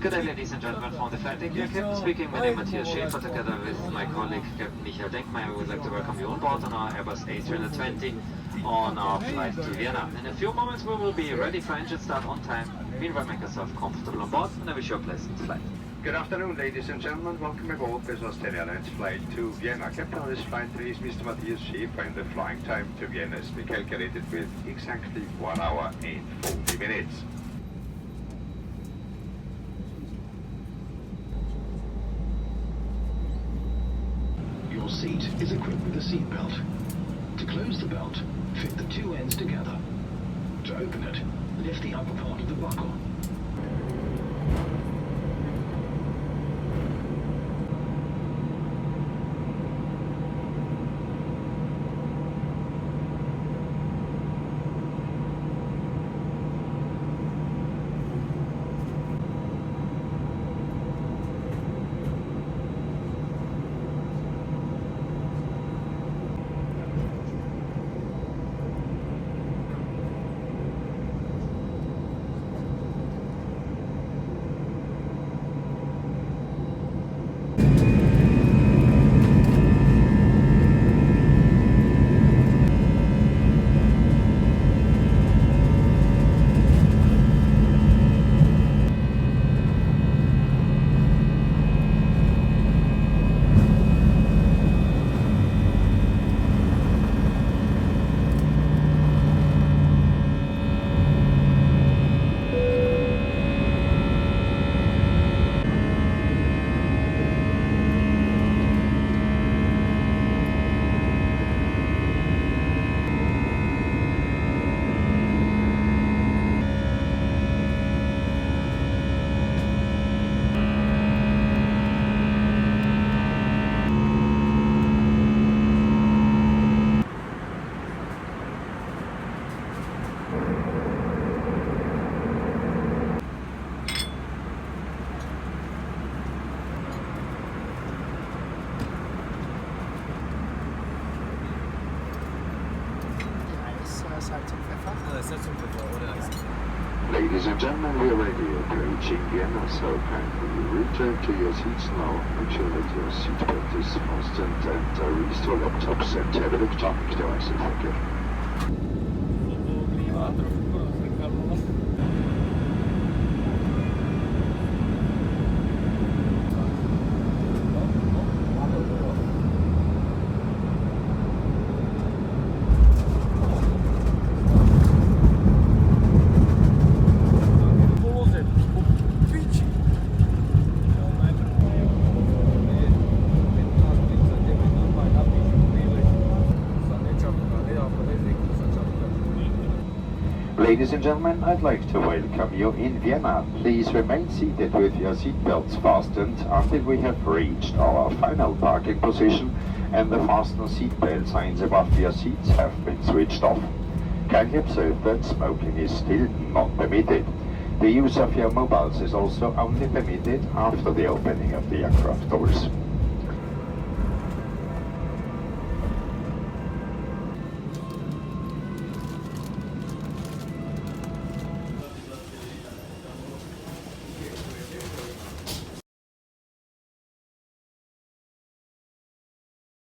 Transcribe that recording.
Good day, ladies and gentlemen, from the flight deck. Your captain speaking. My name is Matthias Schäfer. Together with my colleague, Captain Michael Denkmeyer, we would like to welcome you on board on our Airbus A320 on our flight to Vienna. In a few moments, we will be ready for engine start on time. Meanwhile, make yourself comfortable on board, and I wish you a pleasant flight. Good afternoon, ladies and gentlemen. Welcome aboard this Austrian Airlines flight to Vienna. Captain of this flight is Mr. Matthias Schäfer, and the flying time to Vienna is calculated with exactly 1 hour and 40 minutes. Your seat is equipped with a seat belt. To close the belt, fit the two ends together. To open it, lift the upper part of the buckle. Ladies and gentlemen, we are ready approaching Vienna, so kindly return to your seats now. Make sure that your seatbelt is fastened and restore laptops and have electronic devices. Thank you. Ladies and gentlemen, I'd like to welcome you in Vienna. Please remain seated with your seatbelts fastened until we have reached our final parking position and the fasten seatbelt signs above your seats have been switched off. Kindly observe that smoking is still not permitted. The use of your mobiles is also only permitted after the opening of the aircraft doors.